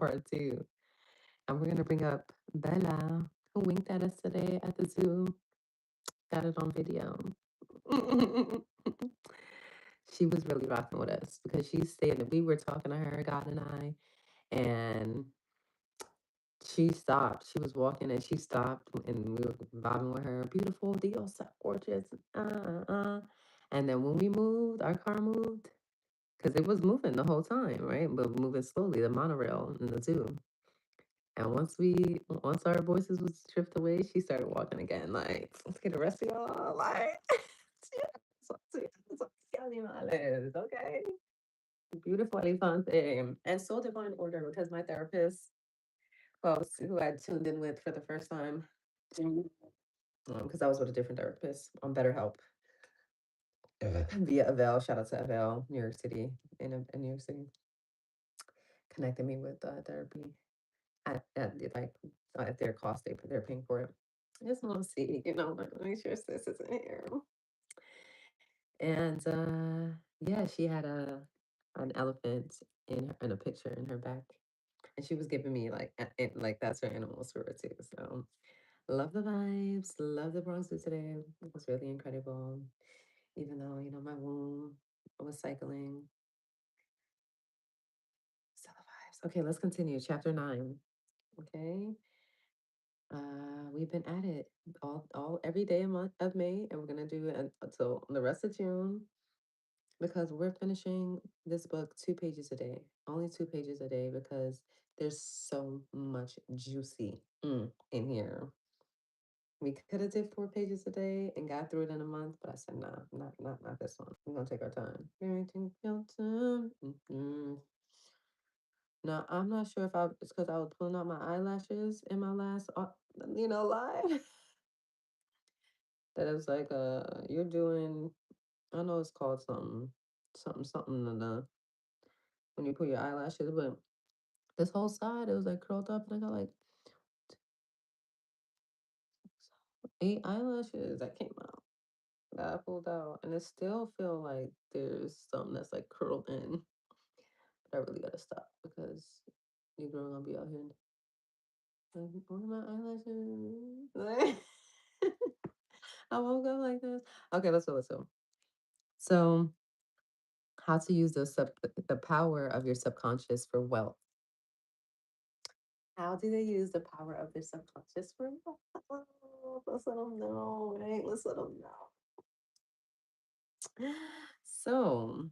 part two. And we're gonna bring up Bella, who winked at us today at the zoo. Got it on video. She was really rocking with us because she said that we were talking to her, God and I, and she stopped. She was walking and she stopped and we were vibing with her. Beautiful, Dios, so gorgeous. And then when we moved, our car moved because it was moving the whole time, right? But moving slowly, the monorail in the zoo. And once our voices was stripped away, she started walking again. Like, let's get the rest of y'all. Like, okay. Beautiful elefante. And so divine order because my therapist, who I tuned in with for the first time, because I was with a different therapist on BetterHelp via Avell. Shout out to Avell, New York City, in New York City, connected me with therapy at their cost. They're paying for it. I just want to see, make sure sis is in here. And yeah, she had an elephant in a picture in her back, and she was giving me like that's her animal spirit too. So love the vibes, love the Bronx Zoo today. It was really incredible, even though my womb was cycling. Still the vibes. Okay, let's continue. Chapter 9. Okay. We've been at it all every day month of May, and we're gonna do it until the rest of June because we're finishing this book 2 pages a day, only 2 pages a day because there's so much juicy in here. We could have did 4 pages a day and got through it in a month, but I said, nah, not this one. We're gonna take our time. Parenting filter. Now I'm not sure if it's because I was pulling out my eyelashes in my last, live. That it was like, you're doing. I know it's called something, when you pull your eyelashes, but this whole side it was like curled up, and I got like 8 eyelashes that came out. That I pulled out, and it still feel like there's something that's like curled in. But I really gotta stop because you girl gonna be out here. Like, where are my eyelashes? I woke up like this. Okay, let's go. So, how to use the power of your subconscious for wealth. How do they use the power of their subconscious for wealth? Let's let them know, right? Let's let them know. So,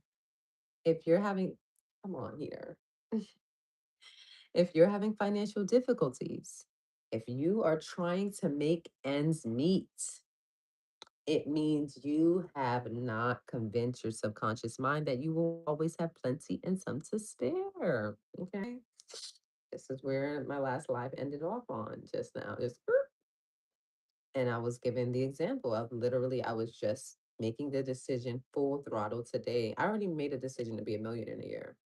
if you're having, come on here. If you're having financial difficulties, if you are trying to make ends meet, it means you have not convinced your subconscious mind that you will always have plenty and some to spare. Okay. This is where my last live ended off on just now. And I was given the example of literally, I was just making the decision full throttle today. I already made a decision to be a millionaire in a year.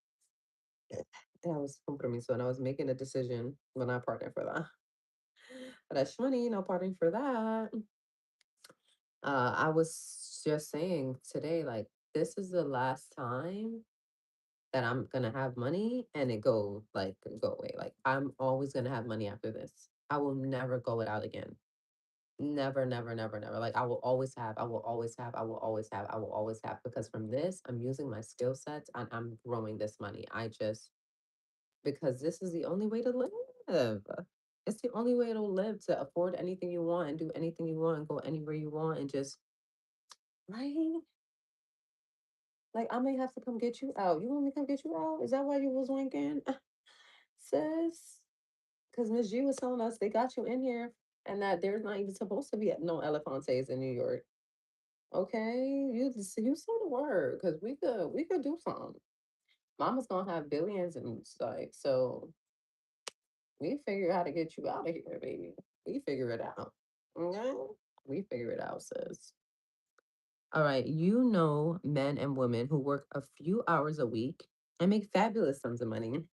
And I was compromiso, and I was making a decision when I partnered for that. But that's funny, partnering for that. I was just saying today, like, this is the last time that I'm gonna have money and it go away. Like, I'm always gonna have money after this. I will never go without again. Never, never, never, never. Like, I will always have, I will always have, I will always have, I will always have. Because from this, I'm using my skill sets and I'm growing this money. Because this is the only way to live. It's the only way to live, to afford anything you want and do anything you want and go anywhere you want and just, right? Like, I may have to come get you out. You want me to come get you out? Is that why you was winking? Sis? Because Miss G was telling us they got you in here and that there's not even supposed to be no Elefantes in New York. Okay, you say the word because we could do something. Mama's gonna have billions and it's like so we figure out how to get you out of here, baby. We figure it out. Okay, we figure it out, sis. All right, men and women who work a few hours a week and make fabulous sums of money.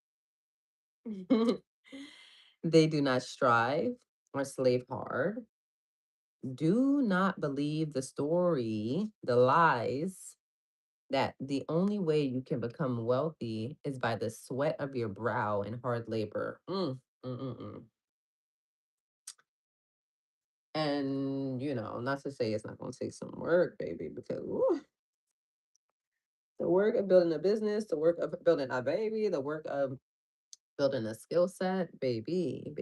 They do not strive or slave hard. Do not believe the story, the lies that the only way you can become wealthy is by the sweat of your brow and hard labor. Mm. And, not to say it's not going to take some work, baby, because the work of building a business, the work of building a baby, the work of building a skill set, baby.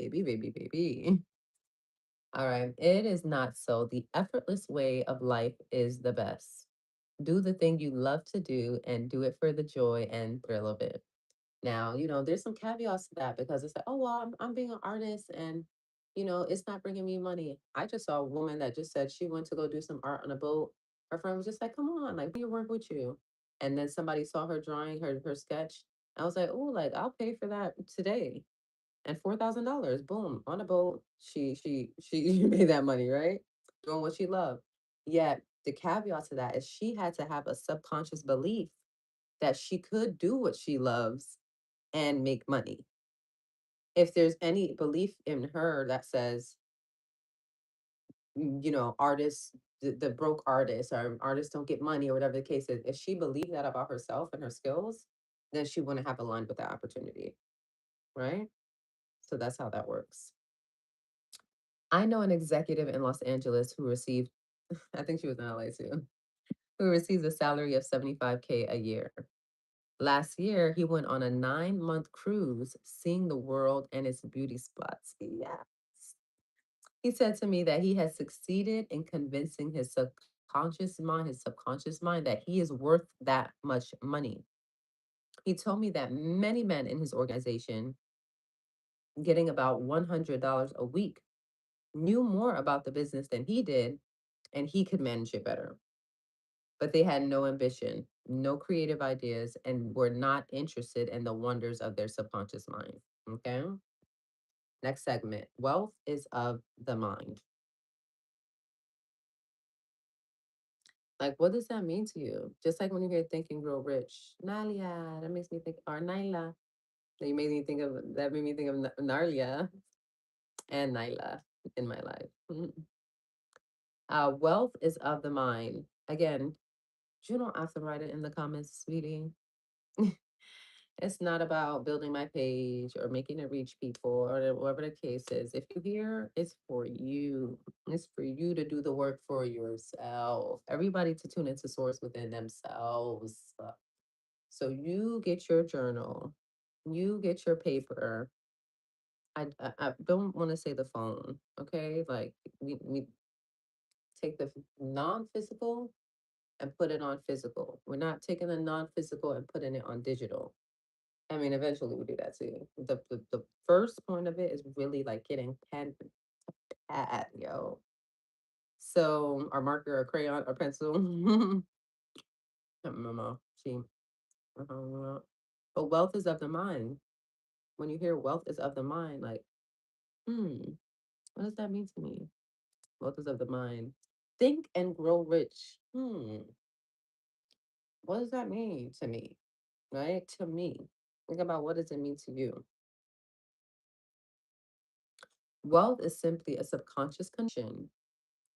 All right. It is not so. The effortless way of life is the best. Do the thing you love to do and do it for the joy and thrill of it. Now, there's some caveats to that because it's like, oh, well, I'm being an artist and, it's not bringing me money. I just saw a woman that just said she went to go do some art on a boat. Her friend was just like, come on, like, bring your work with you. And then somebody saw her drawing, her sketch. I was like, oh, like, I'll pay for that today. And $4,000, boom, on a boat. She made that money, right? Doing what she loved. Yet the caveat to that is she had to have a subconscious belief that she could do what she loves and make money. If there's any belief in her that says, artists, the broke artists or artists don't get money or whatever the case is, if she believed that about herself and her skills, then she wouldn't have aligned with that opportunity, right? So that's how that works. I know an executive in Los Angeles who received, I think she was in LA too, who receives a salary of 75K a year. Last year, he went on a 9-month cruise, seeing the world and its beauty spots. Yes. He said to me that he has succeeded in convincing his subconscious mind that he is worth that much money. He told me that many men in his organization, getting about $100 a week, knew more about the business than he did, and he could manage it better. But they had no ambition, no creative ideas, and were not interested in the wonders of their subconscious mind. Okay. Next segment, wealth is of the mind. Like, what does that mean to you? Just like when you hear Think and Grow Rich, Nalia, that makes me think, or Naila, that made me think of Narlia and Naila in my life. Wealth is of the mind. Again, you don't have to write it in the comments, sweetie. It's not about building my page or making it reach people or whatever the case is. If you hear, it's for you. It's for you to do the work for yourself. Everybody to tune into source within themselves. So you get your journal, you get your paper. I don't want to say the phone, okay? Like we take the non-physical and put it on physical. We're not taking the non-physical and putting it on digital. I mean, eventually we'll do that too. The first point of it is really like getting pen to pad, yo. So, or marker or crayon or pencil. Mama, she. uh But wealth is of the mind. When you hear wealth is of the mind, like, hmm, what does that mean to me? Wealth is of the mind. Think and grow rich. What does that mean to me? Right? To me. Think about what does it mean to you? Wealth is simply a subconscious condition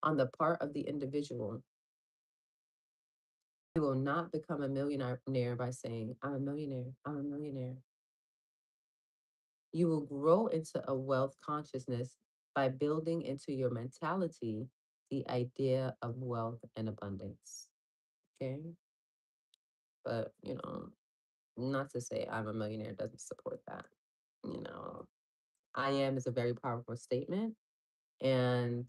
on the part of the individual. You will not become a millionaire by saying, I'm a millionaire, I'm a millionaire. You will grow into a wealth consciousness by building into your mentality the idea of wealth and abundance. Okay. But, not to say I'm a millionaire doesn't support that. You know, I am is a very powerful statement. And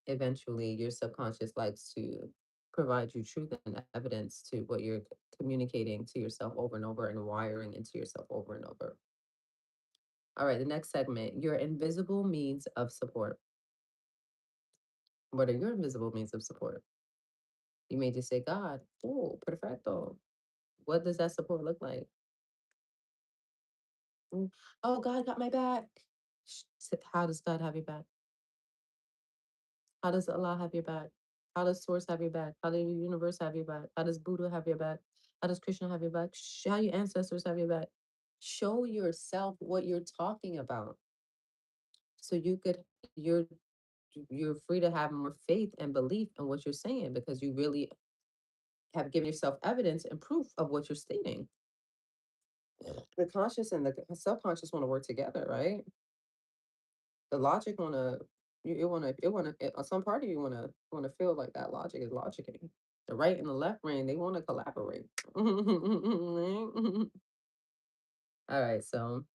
eventually your subconscious likes to provide you truth and evidence to what you're communicating to yourself over and over and wiring into yourself over and over. All right, the next segment, your invisible means of support. What are your invisible means of support? You may just say, God, oh, perfecto. What does that support look like? Mm, oh, God got my back. How does God have your back? How does Allah have your back? How does Source have your back? How does the universe have your back? How does Buddha have your back? How does Krishna have your back? How your ancestors have your back? Show yourself what you're talking about, so you're you're free to have more faith and belief in what you're saying because you really have given yourself evidence and proof of what you're stating. The conscious and the subconscious want to work together, right? The logic wanna some part of you wanna feel like that logic is logicking. The right and the left brain, they wanna collaborate. All right, so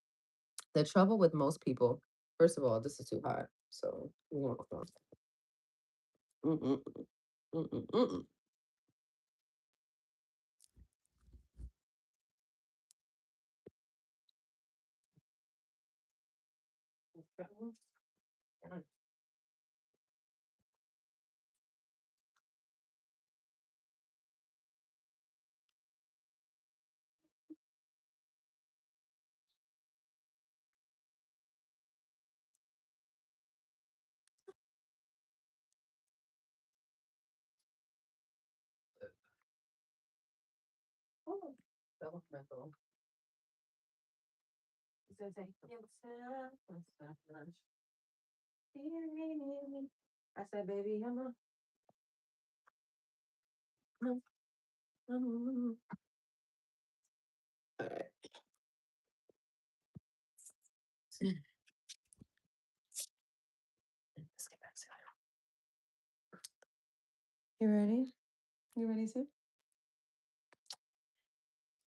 the trouble with most people, first of all, this is too hot. So we won't go. Mm-mm, mm-mm, mm-mm. Oh, developmental. He said, "Take yourself and stuff lunch." I said, baby, all right. Let's get back to it. You ready? You ready, Sue?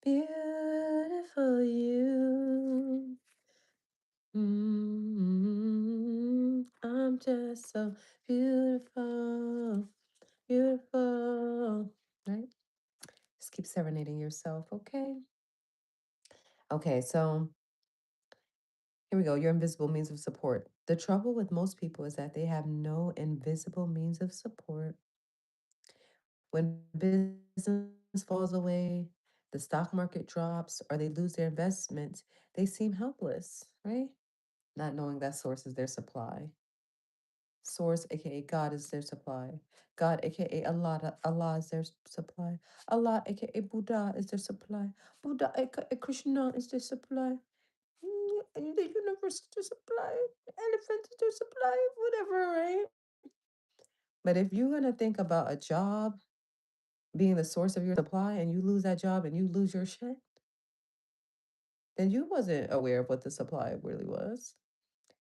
Beautiful you. I'm just so beautiful, beautiful. Right? Just keep serenading yourself, okay? Okay, so here we go. Your invisible means of support. The trouble with most people is that they have no invisible means of support. When business falls away, the stock market drops, or they lose their investments, they seem helpless, right? Not knowing that source is their supply. Source, aka God, is their supply. God, aka Allah is their supply. Allah, aka Buddha, is their supply. Buddha, aka Krishna, is their supply. The universe is their supply. The elephant is their supply. Whatever, right? But if you're gonna think about a job being the source of your supply, and you lose that job and you lose your shit, then you wasn't aware of what the supply really was.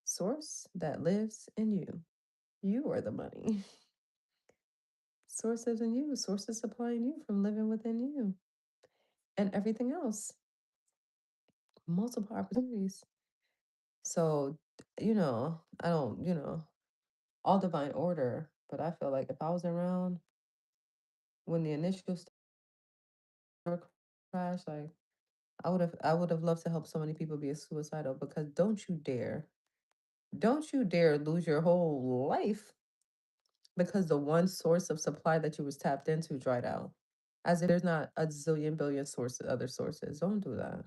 Source that lives in you. You are the money. Source lives in you. Source is supplying you from living within you and everything else. Multiple opportunities. So, I don't, all divine order, but I feel like if I was around when the initial star crash, like I would have loved to help so many people be suicidal, because don't you dare lose your whole life because the one source of supply that you was tapped into dried out. As if there's not a zillion billion sources, other sources. Don't do that.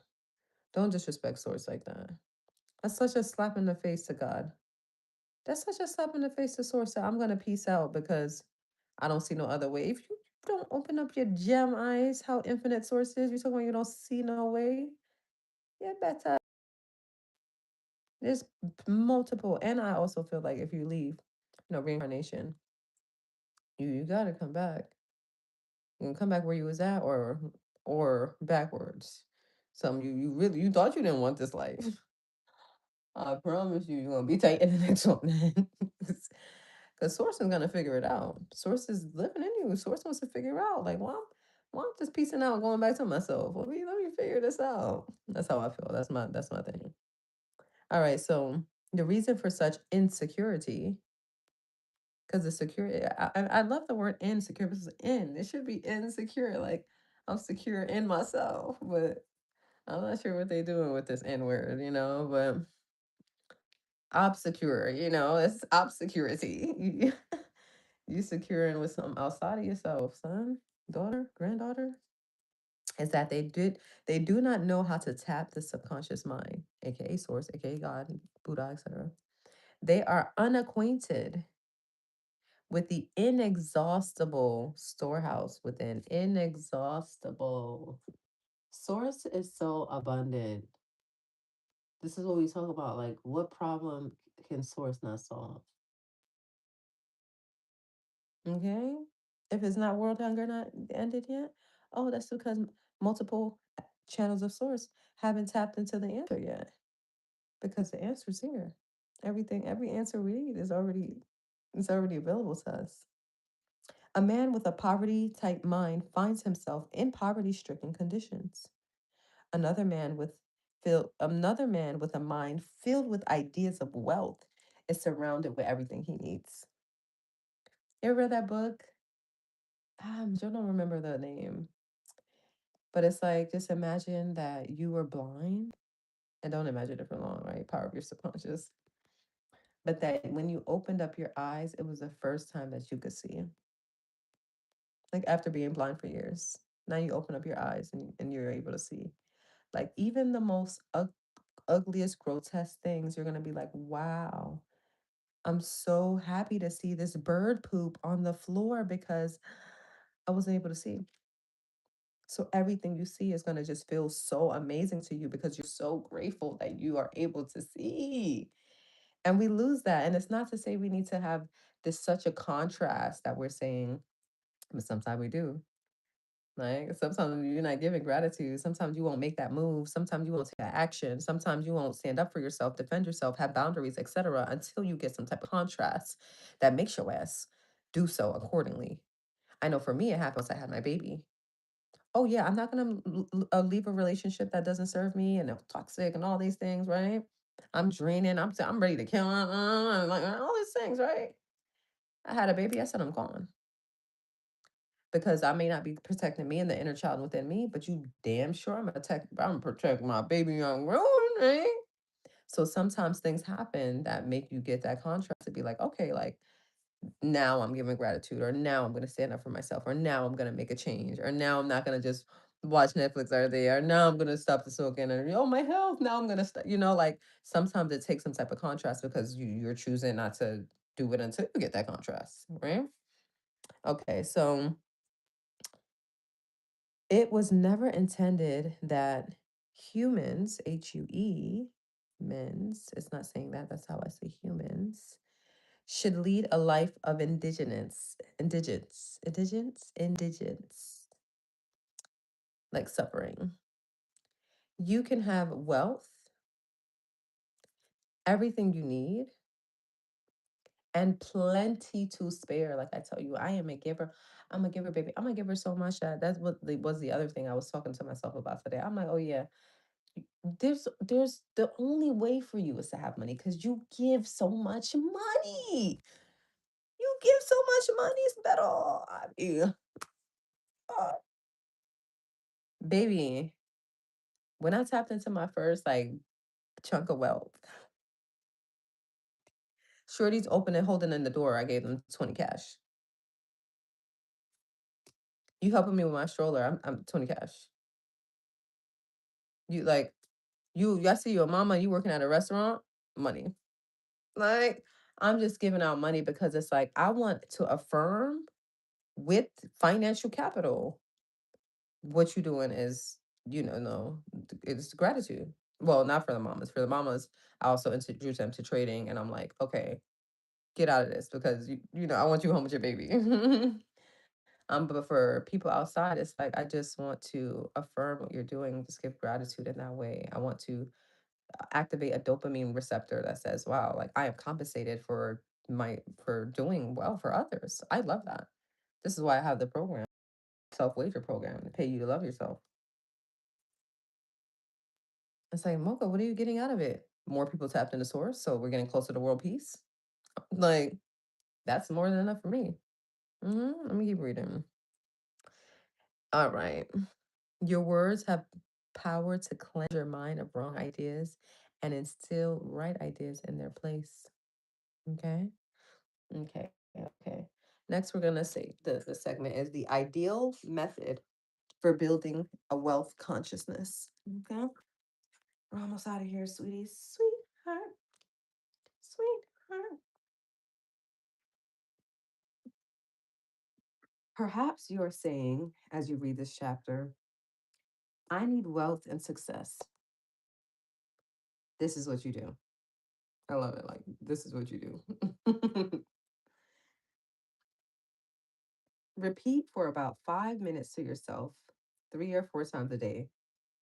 Don't disrespect source like that. That's such a slap in the face to God. That's such a slap in the face to source that I'm gonna peace out because I don't see no other way. If you don't open up your gem eyes, how infinite source is, you're talking about you don't see no way. Yeah, better. There's multiple, and I also feel like if you leave, reincarnation, you gotta come back. You can come back where you was at, or backwards. Some you really you thought you didn't want this life. I promise you, you're gonna be taking the next one. Because Source is gonna figure it out. Source is living in you. Source wants to figure out, like, why I'm just piecing out, going back to myself. Let me figure this out. That's how I feel. That's my thing. All right. So the reason for such insecurity, because the security, I love the word insecure. This is in. It should be insecure. Like I'm secure in myself, but I'm not sure what they're doing with this N word, but obscure, it's obscurity. You securing with something outside of yourself, son, daughter, granddaughter, is that they do not know how to tap the subconscious mind, aka source, aka God, Buddha, etc. They are unacquainted with the inexhaustible storehouse within. Inexhaustible. Source is so abundant. This is what we talk about. Like, what problem can source not solve? Okay. If it's not world hunger not ended yet, oh, that's because multiple channels of source haven't tapped into the answer yet. Because the answer's here. Every answer we need is already available to us. A man with a poverty type mind finds himself in poverty stricken conditions. Another man with another man with a mind filled with ideas of wealth is surrounded with everything he needs. You ever read that book? I don't remember the name, but it's like just imagine that you were blind, and don't imagine it for long, right? Power of your subconscious. But that when you opened up your eyes, it was the first time that you could see. Like after being blind for years, now you open up your eyes and you're able to see. Like even the most ugliest, grotesque things, you're gonna be like, wow, I'm so happy to see this bird poop on the floor because I wasn't able to see. So everything you see is going to just feel so amazing to you because you're so grateful that you are able to see. And we lose that. And it's not to say we need to have this such a contrast that we're saying, but sometimes we do. Like sometimes you're not giving gratitude. Sometimes you won't make that move. Sometimes you won't take that action. Sometimes you won't stand up for yourself, defend yourself, have boundaries, etc. until you get some type of contrast that makes your ass do so accordingly. I know for me, it happens. I had my baby. Oh yeah, I'm not gonna leave a relationship that doesn't serve me and toxic and all these things, right? I'm draining. I'm ready to kill. Like all these things, right? I had a baby. I said I'm gone because I may not be protecting me and the inner child within me, but you damn sure I'm protecting my baby young grown, right? So sometimes things happen that make you get that contrast to be like, okay, like now I'm giving gratitude, or now I'm going to stand up for myself, or now I'm going to make a change, or now I'm not going to just watch Netflix all day, or now I'm going to stop the smoking, and oh, my health, now I'm going to stop, like sometimes it takes some type of contrast because you're choosing not to do it until you get that contrast, right? Okay, so it was never intended that humans, H-U-E, men's, it's not saying that, that's how I say humans, should lead a life of indigence, like suffering. You can have wealth, everything you need, and plenty to spare. Like I tell you, I am a giver. I'm a giver, baby. I'm gonna give her so much that that's what was the other thing I was talking to myself about today. I'm like, oh yeah, there's the only way for you is to have money because you give so much money. You give so much money, it's better. I mean, uh, baby, when I tapped into my first like chunk of wealth, Shorty's open and holding in the door. I gave them 20 cash. You helping me with my stroller? I'm 20 cash. You like I see your mama. You working at a restaurant? Money. Like I'm just giving out money because it's like I want to affirm with financial capital. What you doing is no, it's gratitude. Well, not for the mamas. For the mamas, I also introduced them to trading, and I'm like, okay, get out of this because I want you home with your baby. But for people outside, it's like I just want to affirm what you're doing, just give gratitude in that way. I want to activate a dopamine receptor that says, wow, like I am compensated for doing well for others. I love that. This is why I have the program, self-wager program, to pay you to love yourself. It's like, Mocha, what are you getting out of it? More people tapped into source, so we're getting closer to world peace. Like, that's more than enough for me. Let me keep reading. All right. Your words have power to cleanse your mind of wrong ideas and instill right ideas in their place. Okay. Okay. Okay. Next, we're going to say the segment is the ideal method for building a wealth consciousness. Okay. We're almost out of here, sweetie. Sweetheart. Sweetheart. Perhaps you're saying, as you read this chapter, I need wealth and success. This is what you do. I love it. Like, this is what you do. Repeat for about 5 minutes to yourself, 3 or 4 times a day.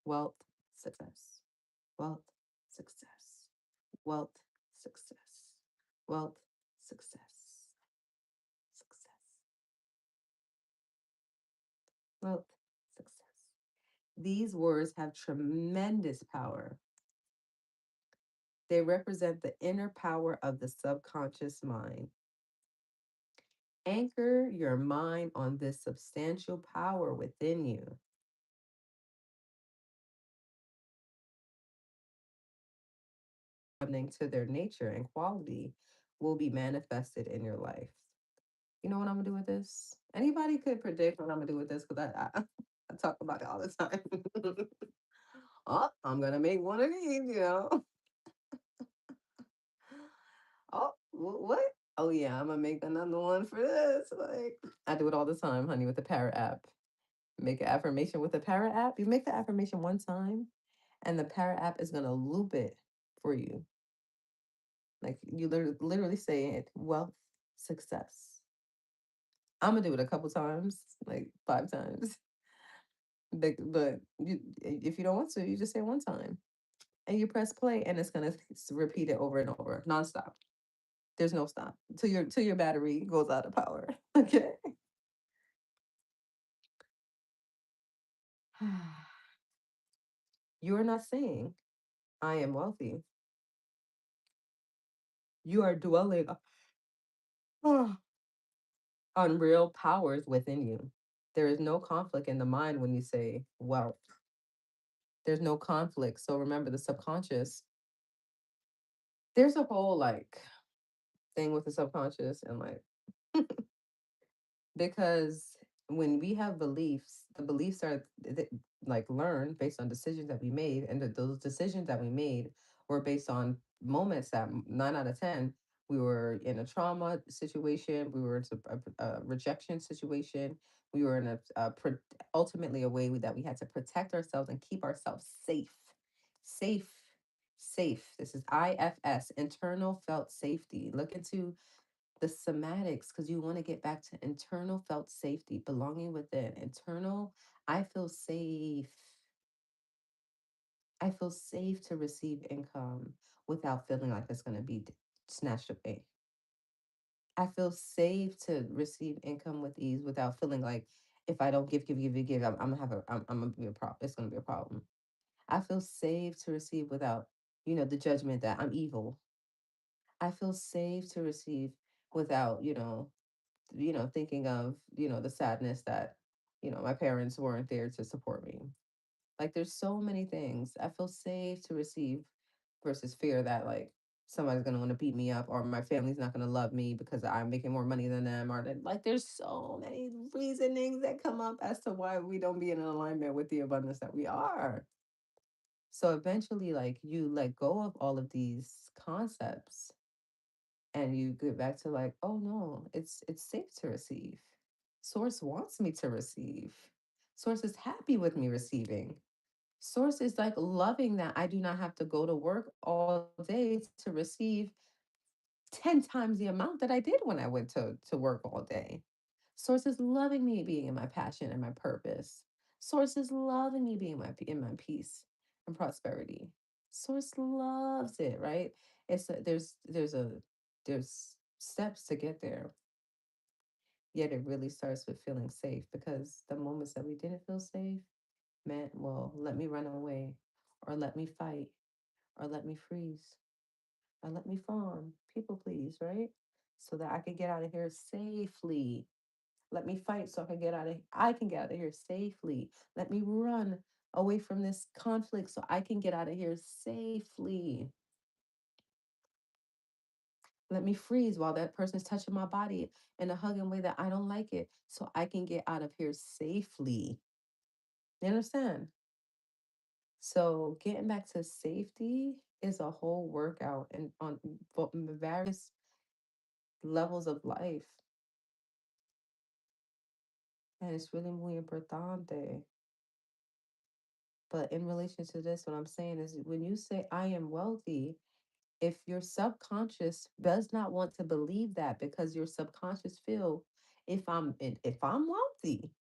Wealth, success. Wealth, success. Wealth, success. Wealth, success. Success. Wealth, success. These words have tremendous power. They represent the inner power of the subconscious mind. Anchor your mind on this substantial power within you. According to their nature and quality will be manifested in your life. You know what I'm gonna do with this? Anybody could predict what I'm gonna do with this because I talk about it all the time. Oh, I'm gonna make one of these, you know. Oh, what? Oh yeah, I'm gonna make another one for this. Like I do it all the time, honey, with the Parrot app. Make an affirmation with the Parrot app. You make the affirmation one time, and the Parrot app is gonna loop it for you. Like you literally say it, wealth, success. I'm gonna do it a couple times, like 5 times. But if you don't want to, you just say one time, and you press play, and it's gonna repeat it over and over, nonstop. There's no stop till your battery goes out of power. Okay. You are not saying I am wealthy. You are dwelling on real powers within you. There is no conflict in the mind when you say wealth. There's no conflict. So remember the subconscious. There's a whole like thing with the subconscious and like because when we have beliefs, the beliefs are like learned based on decisions that we made, and those decisions that we made were based on moments that 9 out of 10 we were in a trauma situation, we were in a rejection situation, we were in ultimately a way that we had to protect ourselves and keep ourselves safe, safe, safe. This is IFS, internal felt safety. Look into the somatics because you want to get back to internal felt safety, belonging within. Internal, I feel safe. I feel safe to receive income without feeling like it's going to be snatched away. I feel safe to receive income with ease without feeling like if I don't give, I'm gonna have I'm gonna be a problem. It's gonna be a problem. I feel safe to receive without, the judgment that I'm evil. I feel safe to receive without, thinking of, the sadness that, my parents weren't there to support me. Like there's so many things. I feel safe to receive versus fear that like somebody's gonna want to beat me up or my family's not gonna love me because I'm making more money than them or that like there's so many reasonings that come up as to why we don't be in alignment with the abundance that we are. So eventually like you let go of all of these concepts and you get back to like, oh no, it's safe to receive. Source wants me to receive. Source is happy with me receiving. Source is like loving that I do not have to go to work all day to receive 10 times the amount that I did when I went to work all day. Source is loving me being in my passion and my purpose. Source is loving me being in my peace and prosperity. Source loves it, right? There's steps to get there. Yet it really starts with feeling safe because the moments that we didn't feel safe meant, well, let me run away or let me fight or let me freeze or let me fawn, people please, right? So that I could get out of here safely. Let me fight so I can get out of here safely. Let me run away from this conflict so I can get out of here safely. Let me freeze while that person's touching my body in a hugging way that I don't like it so I can get out of here safely. You understand? So getting back to safety is a whole workout and on various levels of life. And it's really muy importante. But in relation to this, what I'm saying is when you say I am wealthy, if your subconscious does not want to believe that because your subconscious feel If I'm wealthy,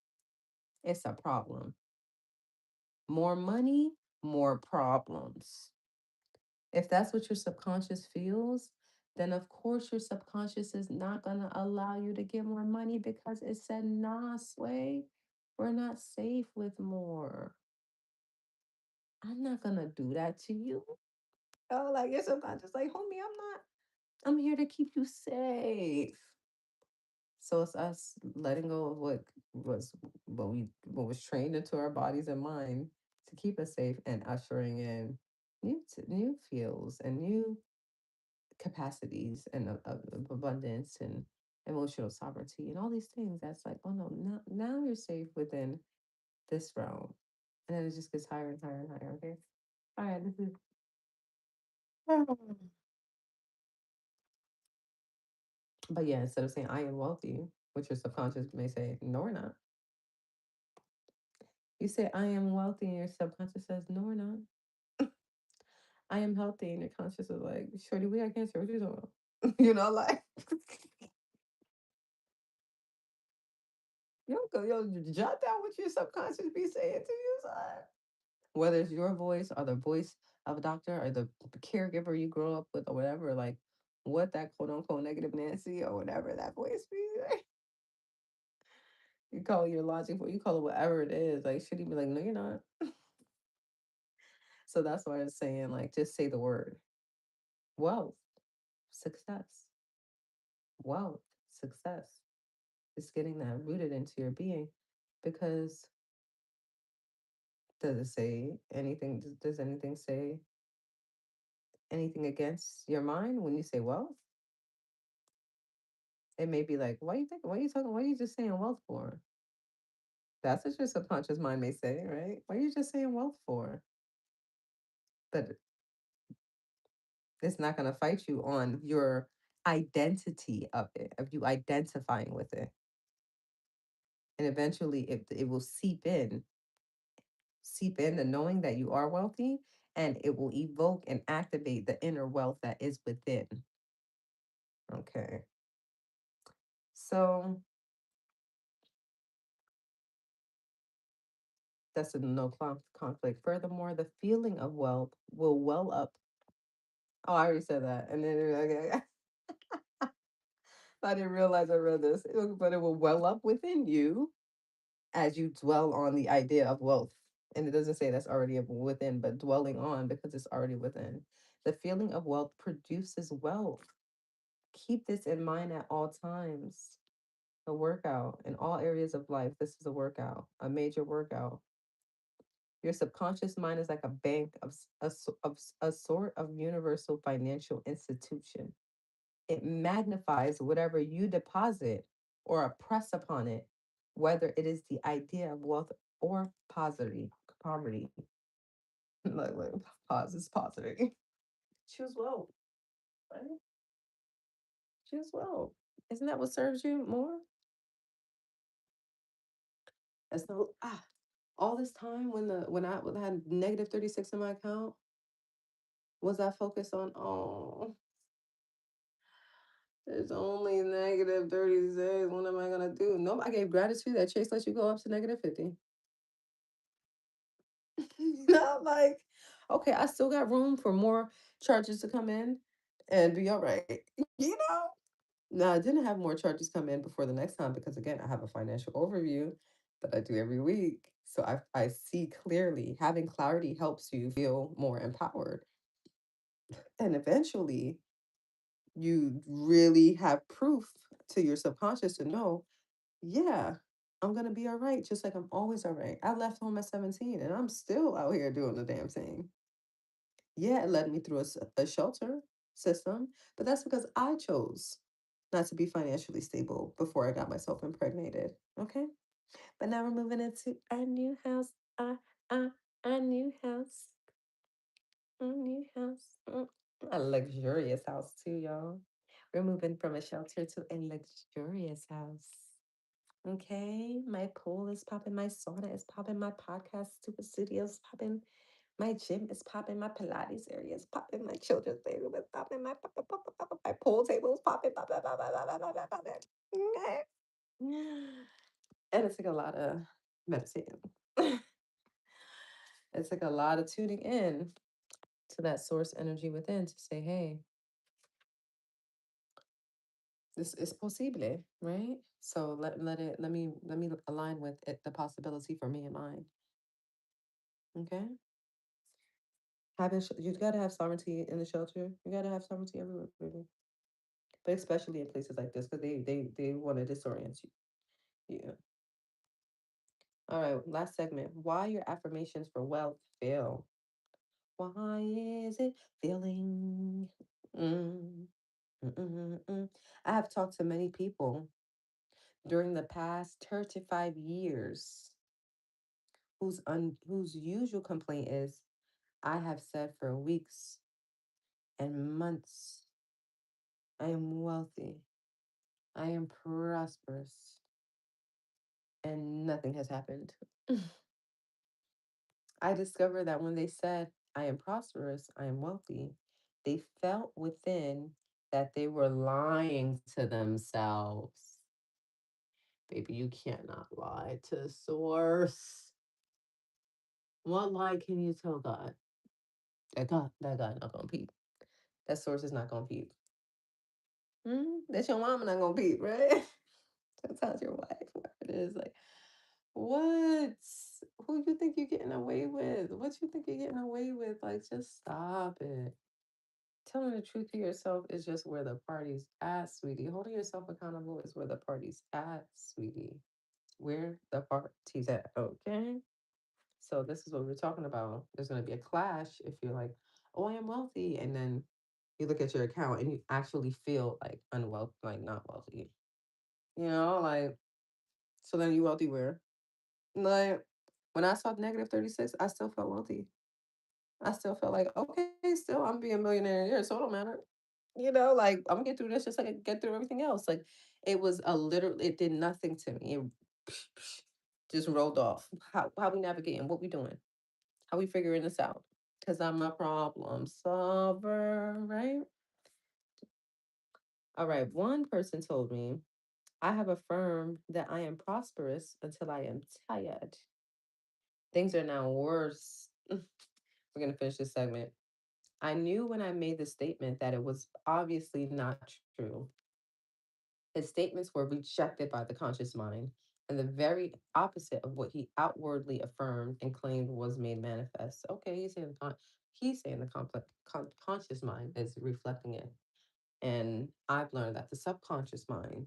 it's a problem. More money, more problems. If that's what your subconscious feels, then of course your subconscious is not going to allow you to get more money because it said, nah, Sway, we're not safe with more. I'm not going to do that to you. Oh, like your subconscious, like, homie, I'm here to keep you safe. So it's us letting go of what was trained into our bodies and mind to keep us safe and ushering in new feels and new capacities and of abundance and emotional sovereignty and all these things. That's like, oh no, now you're safe within this realm. And then it just gets higher and higher and higher. Okay. All right, this is but yeah, instead of saying I am wealthy, which your subconscious may say, no, we're not. You say I am wealthy and your subconscious says, no, we're not. I am healthy and your conscious is like, shorty, we got cancer. What you talking about? Like yo, jot down what your subconscious be saying to you, son. Whether it's your voice or the voice of a doctor or the caregiver you grow up with or whatever, like what that quote unquote negative Nancy or whatever that voice be like. You call it your logic, or you call it whatever it is. Like, should he be like, no, you're not? So that's why I'm saying, like, just say the word wealth, success, wealth, success. Just getting that rooted into your being because does it say anything? Does anything say anything against your mind when you say wealth? It may be like, why you think? Why you talking? Why you just saying wealth for? That's what your subconscious mind may say, right? Why are you just saying wealth for? But it's not going to fight you on your identity of it, of you identifying with it. And eventually it will seep in the knowing that you are wealthy, and it will evoke and activate the inner wealth that is within. Okay. So that's a no conflict. Furthermore, the feeling of wealth will well up. Oh, I already said that. And then, okay. I didn't realize I read this, but it will well up within you as you dwell on the idea of wealth. And it doesn't say that's already within, but dwelling on because it's already within. The feeling of wealth produces wealth. Keep this in mind at all times. A workout in all areas of life. This is a workout, a major workout. Your subconscious mind is like a bank of a sort of universal financial institution. It magnifies whatever you deposit or press upon it, whether it is the idea of wealth or poverty. like pause is poverty. Choose wealth, right? Choose wealth. Isn't that what serves you more? As though all this time when I had negative 36 in my account, was I focused on it's only negative 36. What am I gonna do? No, I gave gratitude that Chase lets you go up to negative 50. I'm like, okay, I still got room for more charges to come in and be all right. You know? Now I didn't have more charges come in before the next time because again, I have a financial overview that I do every week. So I see clearly. Having clarity helps you feel more empowered. And eventually you really have proof to your subconscious to know, yeah, I'm gonna be all right, just like I'm always all right. I left home at 17 and I'm still out here doing the damn thing. Yeah, it led me through a shelter system, but that's because I chose not to be financially stable before I got myself impregnated. Okay. But now we're moving into our new house. Uh, our new house. Our new house. A luxurious house, too, y'all. We're moving from a shelter to a luxurious house. Okay. My pool is popping. My sauna is popping. My podcast studio is popping. My gym is popping. My Pilates area is popping. My children's playroom is popping. My pool table is popping. Popping, popping, popping, popping, popping. Okay. And it took a lot of meditating. It took a lot of tuning in to that source energy within to say, hey, this is possible, right? So let me align with it, the possibility for me and mine. Okay. You gotta have sovereignty in the shelter. You gotta have sovereignty everywhere, baby. But especially in places like this, because they want to disorient you. Yeah. All right. Last segment. Why your affirmations for wealth fail? Why is it failing? Mm, I have talked to many people during the past 35 years whose usual complaint is, I have said for weeks and months, I am wealthy, I am prosperous, and nothing has happened. I discovered that when they said, I am prosperous, I am wealthy, they felt within that they were lying to themselves. Baby, you cannot lie to source. What lie can you tell God? That God not gonna peep. That source is not gonna peep. That your mama not gonna peep, right? Sometimes your wife, whoever it is, like, what? Who you think you're getting away with? What you think you're getting away with? Like, just stop it. Telling the truth to yourself is just where the party's at, sweetie. Holding yourself accountable is where the party's at, sweetie. Where the party's at, okay? So this is what we're talking about. There's gonna be a clash if you're like, oh, I am wealthy, and then you look at your account and you actually feel like unwealthy, like not wealthy. Like, so then you wealthy where? Like, when I saw negative 36, I still felt wealthy. I still felt like, okay, still I'm being a millionaire a year, so it don't matter. Like, I'm gonna get through this just like I get through everything else. Like, it was a literal, it did nothing to me. It just rolled off. How we navigating? What we doing? How we figuring this out? Because I'm a problem solver, right? All right. One person told me, I have affirmed that I am prosperous until I am tired. Things are now worse. We're going to finish this segment. I knew when I made the statement that it was obviously not true. His statements were rejected by the conscious mind, and the very opposite of what he outwardly affirmed and claimed was made manifest. Okay, he's saying the conscious mind is reflecting it, and I've learned that the subconscious mind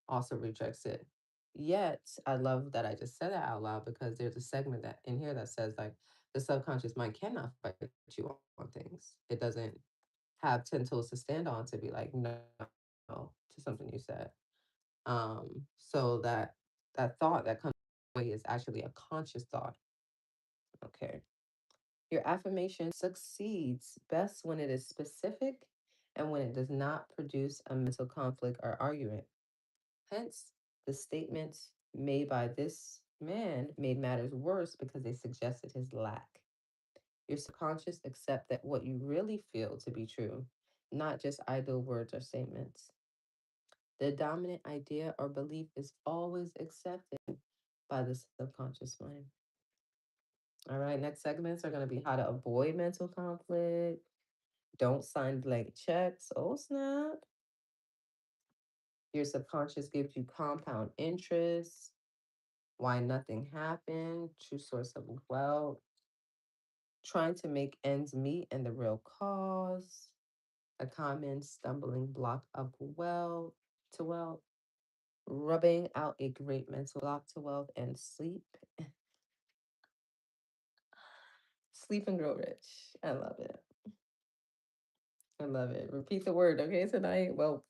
also rejects it. Yet, I love that I just said that out loud because there's a segment that in here that says like the subconscious mind cannot fight you on things. It doesn't have 10 toes to stand on to be like no to something you said. So that thought that comes away is actually a conscious thought. Okay. Your affirmation succeeds best when it is specific and when it does not produce a mental conflict or argument. Hence, the statements made by this man made matters worse because they suggested his lack. Your subconscious accept that what you really feel to be true, not just idle words or statements. The dominant idea or belief is always accepted by the subconscious mind. All right, next segments are going to be how to avoid mental conflict. Don't sign blank checks. Oh, snap. Your subconscious gives you compound interest. Why nothing happened. True source of wealth. Trying to make ends meet and the real cause. A common stumbling block of wealth to wealth. Rubbing out a great mental block to wealth and sleep. Sleep and grow rich. I love it. I love it. Repeat the word, okay, tonight. Well,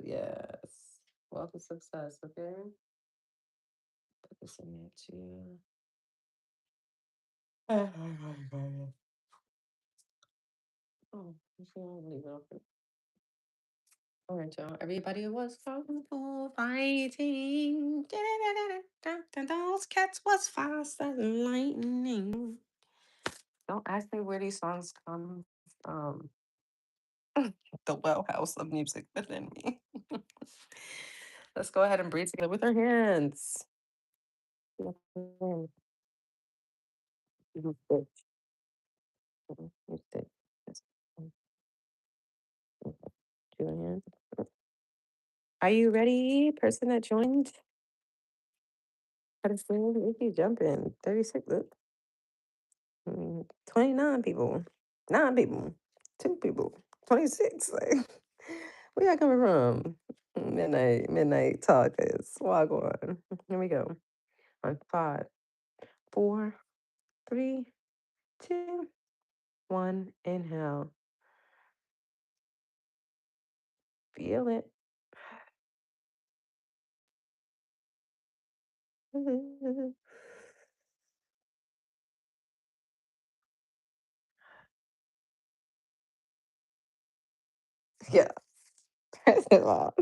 yes. Wealth of success, okay? Put this in there too. Oh, I'm gonna leave it open. All right, y'all. Everybody was kung fu fighting. Those cats was fast as lightning. Don't ask me where these songs come from. The well house of music within me. Let's go ahead and breathe together with our hands. Mhm. Mhm. Good. Mhm. Good. Good. Yes. Mhm. Mhm. Two hands. Are you ready, person that joined? How to sing? We keep jumping. 36. 29 people. 9 people. 2 people. 26. Like, where y'all coming from? Midnight talkers. Walk on. Here we go. On five, four, three, two, one. Inhale. Feel it. Yeah. That's it all.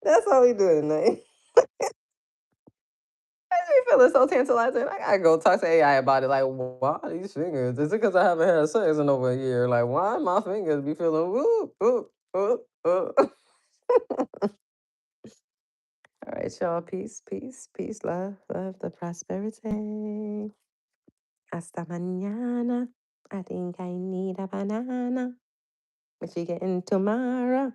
That's all we do tonight. I be feeling so tantalizing. I gotta go talk to AI about it. Like, why are these fingers? Is it because I haven't had sex in over a year? Like, why my fingers be feeling whoop, whoop, whoop, whoop? All right, y'all. Peace, peace, peace, love, love, the prosperity. Hasta mañana. I think I need a banana. What you getting tomorrow?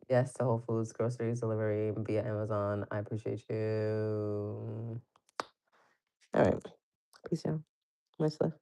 Yes, to Whole Foods, groceries, delivery via Amazon. I appreciate you. All right. Peace, y'all. Much love.